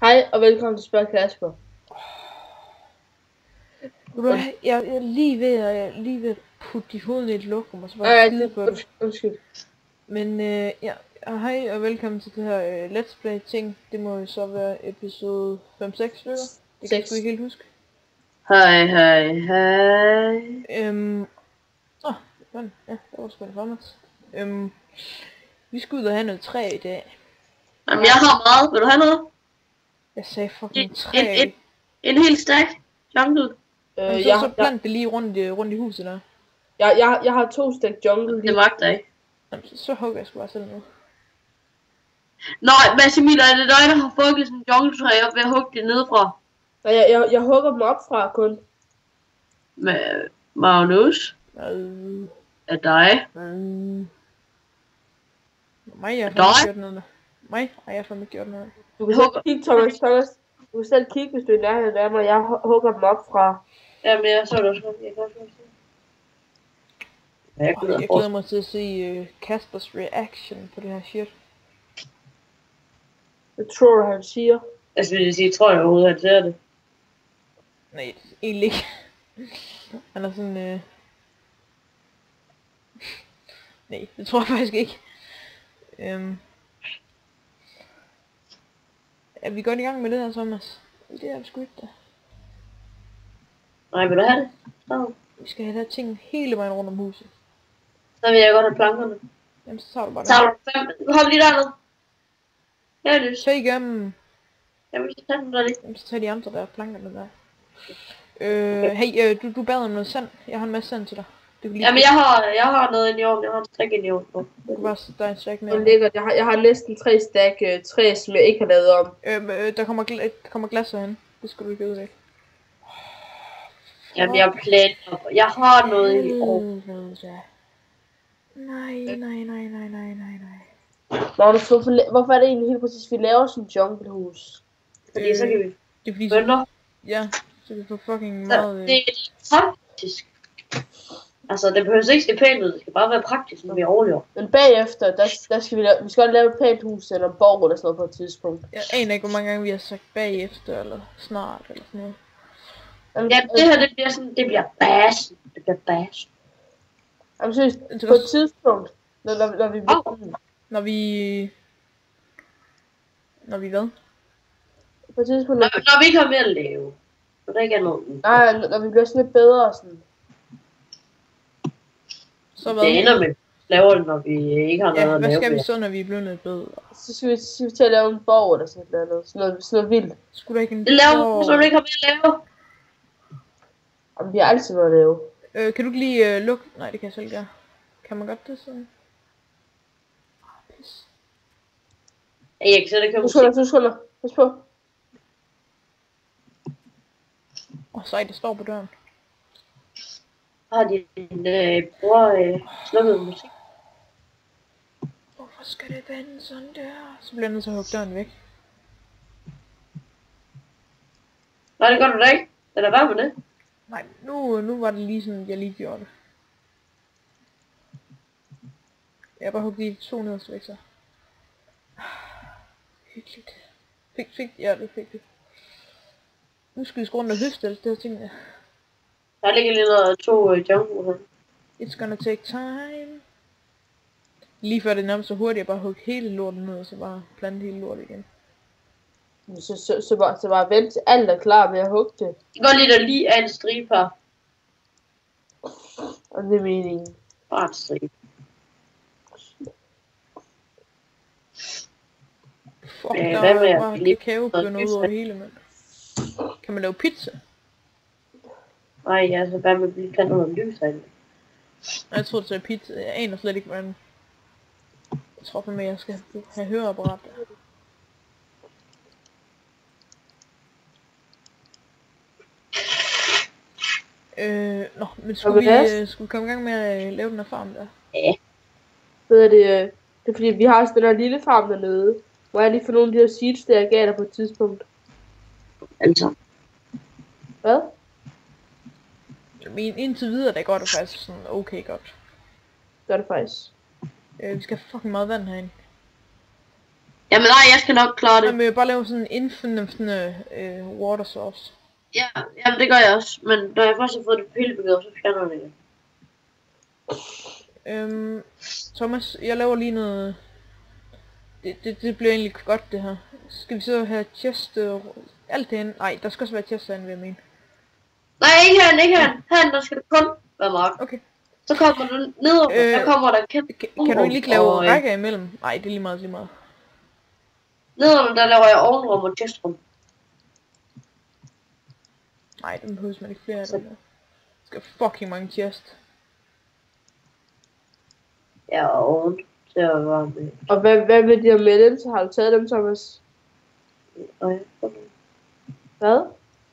Hej og velkommen til Spørg Kasper. Jeg er lige ved at putte dit hoved i et lokum, og så bare skide på det. Undskyld. Men ja, hej og velkommen til det her Let's Play ting. Det må jo så være episode 5-6 stykker. Det kan jeg sgu ikke helt huske. Hej. Ja, der var sgu en format. Vi skal ud og have noget træ i dag. Jamen, jeg har meget. Vil du have noget? Jeg sagde fucking træ. En hel stack jungle. Så plant det lige rundt i huset der. Jeg har 2 stack jungle. Det magter jeg ikke. Jamen, så hugger jeg sgu bare selv nu. Nej, Massimil, er det dig, der har fået sådan en jungletræ op ved at hugge det nedefra? Nej, jeg hugger dem op fra kun. Med Magnus? Er dig? Mig har fandme gjort noget. Mig har jeg fandme gjort noget. Du kan selv kigge, Thomas. Du kan selv kigge, hvis du er i nærheden af mig. Jeg hugger dem op fra. Jamen, jeg så det også. Jeg glæder mig til at se Kaspers reaction på det her shit. Jeg tror, han siger. Altså, vil jeg sige, tror jeg overhovedet, han ser det? Nej, egentlig ikke. Han er sådan, nej, det tror jeg faktisk ikke. Er vi godt i gang med det her, Thomas? Det er sgu ikke det. Nej, vil du have det? Så. Vi skal have der ting hele vejen rundt om huset. Så vil jeg godt have plankerne. Jamen, så tager du bare det. Tager du 5? Hold lige dernede. Ja, det er så igennem. Jamen, så tager den der lige. Jamen, så tager de andre der plankerne der. Okay. Hey, du bad om noget sand. Jeg har en masse sand til dig. Jamen, jeg har noget ind i ovnen. Jeg har en stack ind i ovnen nu. Du kan bare sætte dig en stack med. Jeg har næsten 3 stack træ, som jeg ikke har lavet om. Der kommer glas herhen. Det skal du ikke udlægge. Jamen, jeg planer. Jeg har noget i ovnen. Nej. Magnus, hvorfor er det egentlig helt præcis, vi laver sådan en junglehus? Fordi så kan vi... Det er fordi... Bønder. Ja, så vi får fucking meget... Det er praktisk. Altså, det behøver ikke se pænt ud. Det skal bare være praktisk, når vi overlever. Men bagefter, der skal vi skal lave et pænt hus eller en borg eller sådan noget på et tidspunkt. Jeg aner ikke, hvor mange gange vi har sagt bagefter, eller snart, eller sådan noget. Ja, det her, det bliver sådan... Det bliver bash. Jamen, seriøst, på et tidspunkt, når vi... Når vi hvad? På et tidspunkt... Når vi ikke har mere at lave. Når der ikke er noget... Nej, når vi bliver sådan lidt bedre, sådan... Så hvad? Det ender med laver det, når vi ikke har noget at lave. Hvad skal vi så, når vi bliver noget bedre? Så skal vi til at lave en borg eller sådan noget. Sådan noget vildt. Skulle der ikke en borg? Det laver, så du ikke har mere at lave. Jamen, vi har altid noget at lave. Kan du ikke lige lukke? Nej, det kan jeg selv gøre. Kan man godt det sådan? Pis. Jeg kan sætte det. Du skulder. Pas på. Sej, det står på døren. Har din bror slukket musik? Hvorfor skal det vende sådan der? Så bliver jeg nødt til at hugge døren væk. Nej, det gør du da ikke. Den er varm med det. Nej, nu var det lige sådan, jeg lige gjorde det. Jeg bare hugge de 2 nederste væk så. Hyggeligt. Ja, det fik det. Nu skal vi sgu rundt og høste alt det her ting der. Der ligger lige noget 2 jungle her. It's gonna take time. Lige før det nærmest så hurtigt, jeg bare hugge hele lorten ned, og så bare plante hele lortet igen. Så bare vent til alt er klar med at hugge det. Det går lidt at lige af en stribe her. Og det er meningen. Bare en stribe. Fuck, der er bare kakaobønner ud over hele, mand. Kan man lave pizza? Nej, altså hvad med at blive plantet noget lys herinde? Jeg tror det er pizza. Jeg aner slet ikke, hvordan... Jeg tror for mig, jeg skal have høreapparat der. Men skulle vi komme i gang med at lave den her farm der? Ja. Det er fordi, vi har også den her lille farm dernede. Må jeg lige få nogle af de her seeds, der jeg gav dig på et tidspunkt? Altså. Hvad? Men indtil videre, der går det faktisk sådan okay godt. Gør det faktisk. Vi skal have fucking meget vand herinde. Jamen nej, jeg skal nok klare det. Jeg vil bare lave sådan en infinite water source. Ja, jamen det gør jeg også. Men når jeg først har fået det pilbegået, så fjerner jeg det. Thomas, jeg laver lige noget... Det bliver egentlig godt det her. Skal vi så have chest... alt det hen? Nej, der skal også være chest herinde, vil jeg mene. Nej, ikke herinde. Herinde, der skal det kun være mark. Okay. Så kommer du ned, der kommer der kæmpe... Kan du egentlig ikke lave rækker imellem? Nej, det er lige meget. Nedenunder, der laver jeg ovenrum og chestrum. Nej, den behøver man ikke flere af dem der. Skal fucking mange chest. Ja, og oven til at være med. Og hvad med de her med dem, så har du taget dem, Thomas? Okay. Hvad?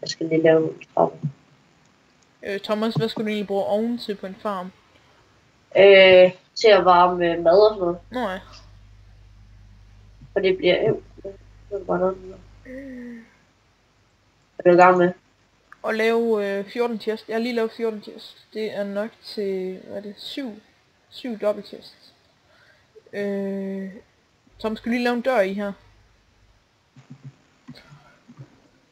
Jeg skal lige lave nogle trapper. Thomas, hvad skulle du egentlig bruge oven til på en farm? Til at varme mad og sådan noget. Nå ja. Og det bliver det er bare noget. Er du i gang med? Og lave 14 chest. Jeg har lige lavet 14 chest. Det er nok til, hvad er det, 7 dobbelt chest. Tom, skal du lige lave en dør i her?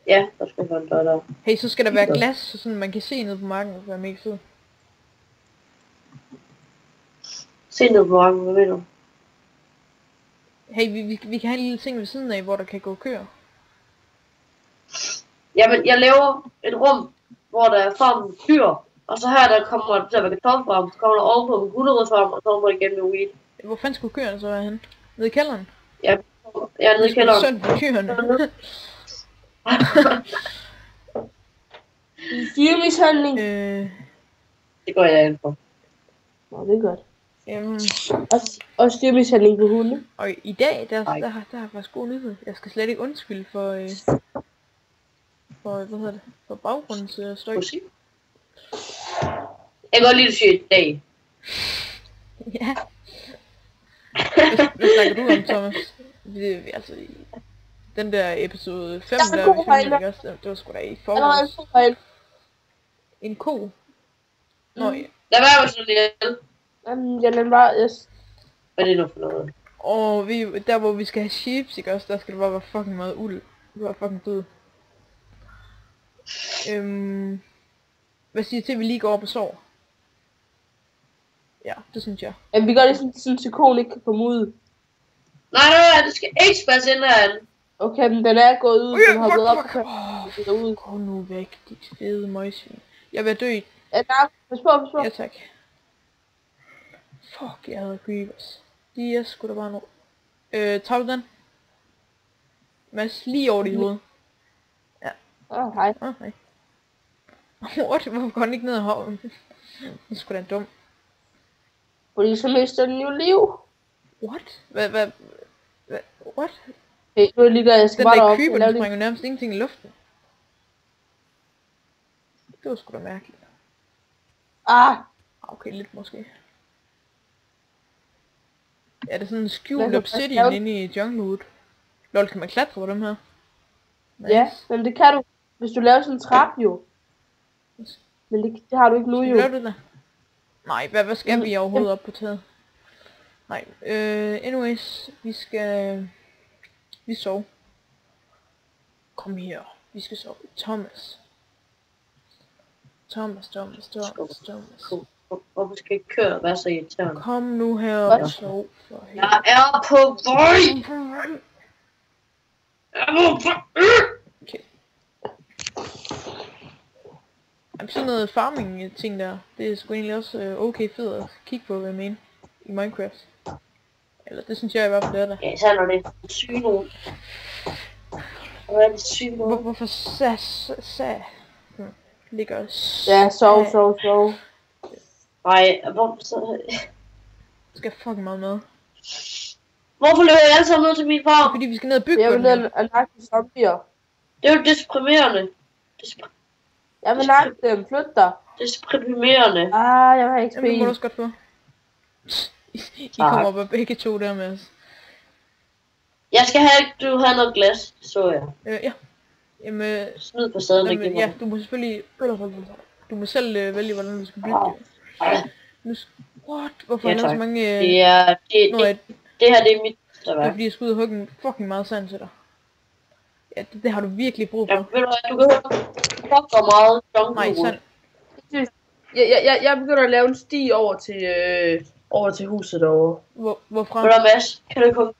Ja, der skal være en dør der. Hey, så skal der være glas, så sådan man kan se ned på marken, og være mega fed. Se ned på marken, hvad mener du? Hey, vi kan have en lille ting ved siden af, hvor der kan gå køer. Jamen, jeg laver et rum, hvor der er farmen dyr. Og så her, der kommer der til at være kartoffelfarm, så kommer der ovenpå med gulerodsfarm, og så kommer der igen med weed. Hvor fanden skulle køerne så være henne? Nede i kælderen? Ja, jeg er nede i kælderen. Synd for køerne. Dyremishandling. Det går jeg ind på. Nå, det er godt. Også dyremishandling på hunde. Og i dag, der har jeg faktisk god nyhed. Jeg skal slet ikke undskylde for hvad hedder det? For baggrundsstøj. Jeg kan godt lide, at du siger i dag. Ja. Hvad snakker du om, Thomas? Altså, den der episode 5, der vi filmede, ikke også? Det var sgu da i forholdet. En ko? Nå ja. Lad være med sådan lidt. Jamen, jeg lader bare... Hvad er det nu for noget? Og der hvor vi skal have sheeps, ikke også? Der skal der bare være fucking meget uld. Det var fucking død. Hvad siger du til, at vi lige går op og sover? Ja, det synes jeg. Jamen, vi gør det sådan, at konen ikke kan komme ud. Nej, det skal ikke spasse ind herinde. Okay, men den er gået ud, den har gået op og gå nu væk, dit fede møgsvin. Jeg er ved at dø. Ja, nej, pas på. Ja, tak. Fuck, jeg havde creepers. De er sgu da bare nu. Tager du den? Mads, lige over dit hoved. Ja. Hej. Hej. What? Hvorfor går den ikke ned ad haven? Det er sgu da dum. Fordi så mister den jo liv. What? Hvad? What? Hey, nu er lige der, jeg skal bare derop. Den der creeper, den springer nærmest ingenting i luften. Det var sgu da mærkeligt. Okay, lidt måske. Ja, det er sådan en skjult obsidian inde i Junglewood. Lol, kan man klatre på dem her? Nice. Ja, men det kan du, hvis du laver sådan en trap jo. Men det har du ikke nu jo. Skal du det der? Nej, hvad skal vi overhovedet op på taget? Nej, anyways, vi sover. Kom her, vi skal sove. Thomas. Hvorfor skal jeg køre være så irriterende? Kom nu her og sov for helvede. Jeg er på vej! Okay. Jamen, sådan noget farming ting der, det er sgu egentlig også okay fedt at kigge på, hvad jeg mener, i Minecraft. Eller det synes jeg i hvert fald er der. Ja, så når det er syge nogen. Hvad er det syge nogen? Hvorfor ligger ja, sov. Nej, hvorfor så... Skal fucking meget med. Hvorfor løber jeg alle sammen ned til min farm? Fordi vi skal ned og bygge på den. Jeg vil ned og nakke zombier. Det er jo deprimerende. Jeg vil nakke dem, flyt dig. Deprimerende. Jeg vil have XP. Jamen, det må du også godt få. I kommer op af begge to der med os. Jeg skal have, du har noget glas, så jeg. Ja. Jamen, smid på sæden igen. Ja, du må selvfølgelig... Du må selv vælge, hvordan du skal bygge det. What? Hvorfor er der så mange... Det her, det er mit Det er fordi jeg skal ud og hugge en fucking meget sand til dig. Ja, det har du virkelig brug for. Ja, ved du hvad, du kan hugge meget jungle. Nej, sand. Jeg begynder at lave en sti over til huset derovre. Hvorfra? Ved du hvad, Mads, kan du komme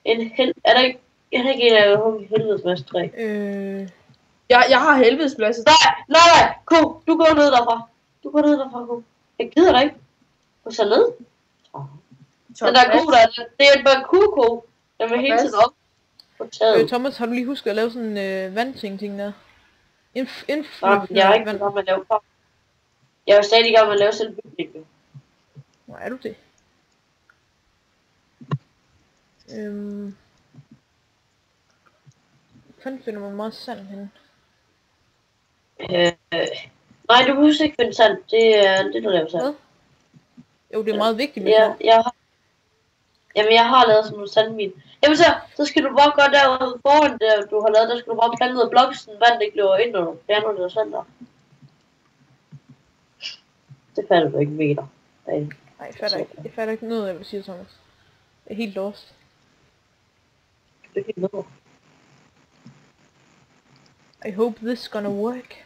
er der ikke en af jer helvedesmads træ? Jeg har helvedesmasse. Nej, Ko, du går ned derfra. Ko. Jeg gider dig ikke. Gå så ned. Den der ko der, det er bare ko. Den vil hele tiden op på taget. Thomas, har du lige husket at lave sådan en vandting der? Jeg er ikke i gang med at lave for. Jeg er stadig i gang med at lave selv bygningen. Hvor er du det? Hvordan finder man meget sand henne? Nej, du behøver ikke finde sand. Det er det, du laver sand. Hvad? Jo, det er meget vigtigt med sand. Jeg har lavet sådan nogle sandmine. Jamen så skal du bare gøre derude foran det, du har lavet. Der skal du bare plante noget blok, så vand ikke løber ind, når du fjerner det og sand der. Det fatter du ikke meter. Nej, jeg fatter ikke noget af, hvad du siger, Thomas. Jeg er helt lost. Det er helt noget. I hope this gonna work.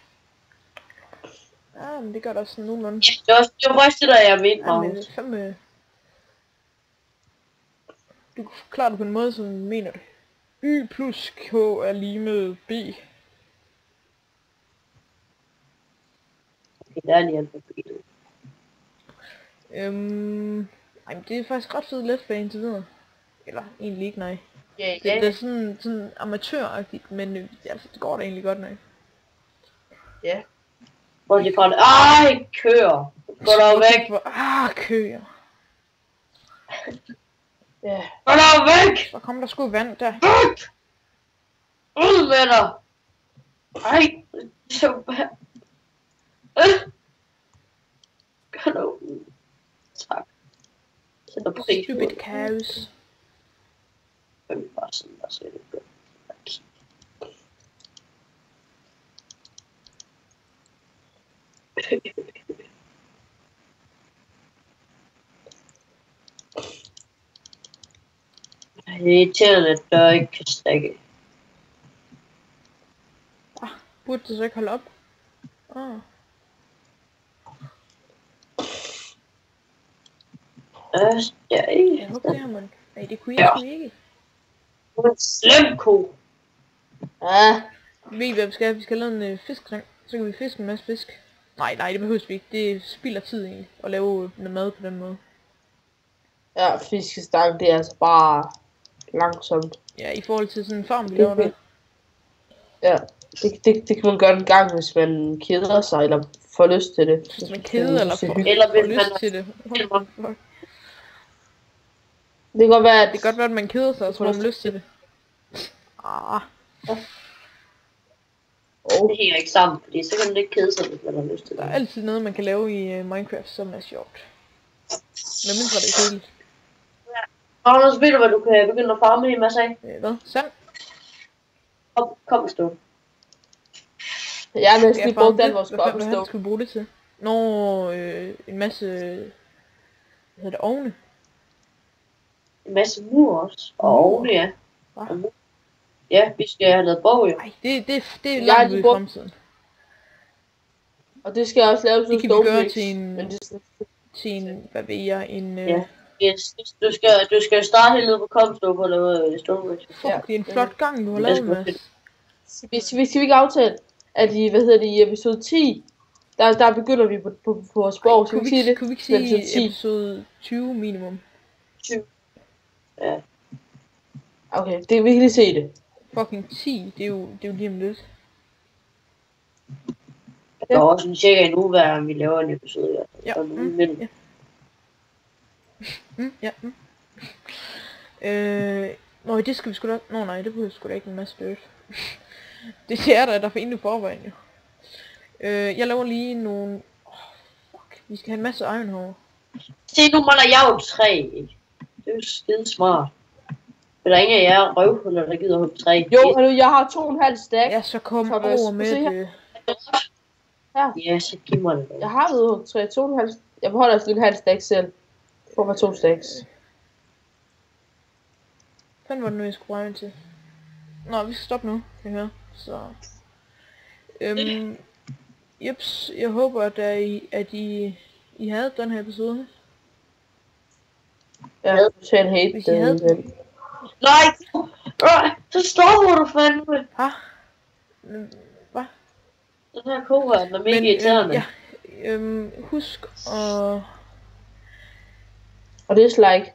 Men det gør der også nogenlunde. Ja, det var faktisk det, der jeg mente, Magnus. Ja, men du kan forklare det på en måde, som mener det. Y plus K er lige med B. Okay, der er lige alfabetet. Ej, det er faktisk ret fedt let for indtil videre. Eller egentlig ikke, nej. Ja. Det er sådan amatøragtigt, men altså, det går da egentlig godt nok. Ja. Hvor er de fra det? Ej, køer! Gå der væk! Køer! Ja. Gå der væk! Så kom der sgu vand der. Væk! Ud med dig! Ej, så bad. Gør nu. Tak. Sætter pris på Stupid det. cows. Jeg vil bare sådan, der skal det gå. Det er irriterende, at der ikke kan stakke. Burde det så ikke holde op? Ja, ikke. Jeg håber det her, man. Nej, det kunne jeg sgu ikke. Du er en slem ko. Ja. Ved I hvad vi skal? Vi skal lave en fiskestang. Så kan vi fiske en masse fisk. Nej, det behøves vi ikke. Det spilder tid egentlig at lave noget mad på den måde. Ja, fiskestang, det er altså bare langsomt. Ja, i forhold til sådan en farm, vi laver det. Ja, det kan man gøre en gang, hvis man keder sig, eller får lyst til det. Hvis man keder, eller får lyst til det. Det kan godt være, at man keder sig, og så får man lyst til det. Det hænger ikke sammen, fordi så kan man ikke kede sig, hvis man har lyst til det. Der er altid noget, man kan lave i Minecraft, som er sjovt. Men mindre det er kedeligt. Magnus, ved du hvad du kan begynde at farme en masse af? Hvad? Sand? Kom stå. Jeg har næsten lige brugt den, hvor skal op og stå. Hvad skal vi bruge det til? En masse... Hvad hedder det? Ovne? En masse mur også. Og ovne, ja. Hvad? Ja, vi skal have noget borg, jo. Nej, det er langt ude i fremtiden. Og det skal også laves det kan vi gøre til en, hvad ved jeg, en... Ja. Yes, du skal starte helt nede på Komstå på at lave Stonebridge. Fuck, det er en flot gang, du har lavet, Mads. Vi skal ikke aftale, at i episode 10, der begynder vi på vores borg. Kunne vi ikke sige episode 20 minimum? 20. Ja. Okay, vi kan lige se det. Fucking 10, det er jo lige om lidt. Der er også en cirka en uge, hver vi laver en episode. Ja. Det skal vi sgu da... Nej, det behøver sgu da ikke en masse dirt. Det er der for inden i forvejen, jo. Jeg laver lige nogle... fuck, vi skal have en masse iron hår. Se, nu måler jeg jo træ, ikke? Det er jo skide smart. Men der er ingen af jer røvhuller, der gider hugge træ. Jo, jeg har 2,5 stack. Ja, så kom over med det. Ja, så giv mig det. Jeg har ved hugge træ, 2,5. Jeg beholder altså en halv stack selv. Får mig 2 stacks. Fanden var det nu, jeg skulle regne til. Nå, vi skal stoppe nu, kan jeg høre. Så... Jeps, jeg håber, at I havde den her episode. Jeg havde totalt hate Hvis I havde den. Nej! Så stopper du fandme! Hvad? Den her ko her, den er mega irriterende. Ja, husk at... Og dislike.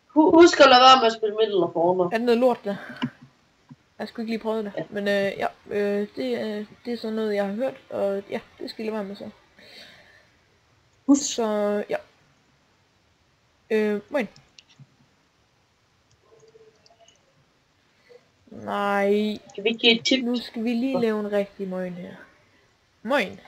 Husk at lade være med at spille middel og former. Er det noget lort der? Jeg skulle ikke lige prøve det. Ja. Men ja, det er sådan noget jeg har hørt, og ja, det skal I lade være med så. Husk. Så ja. Moin. Nej. Kan vi give et tip? Nu skal vi lige lave en rigtig moin her. Moin.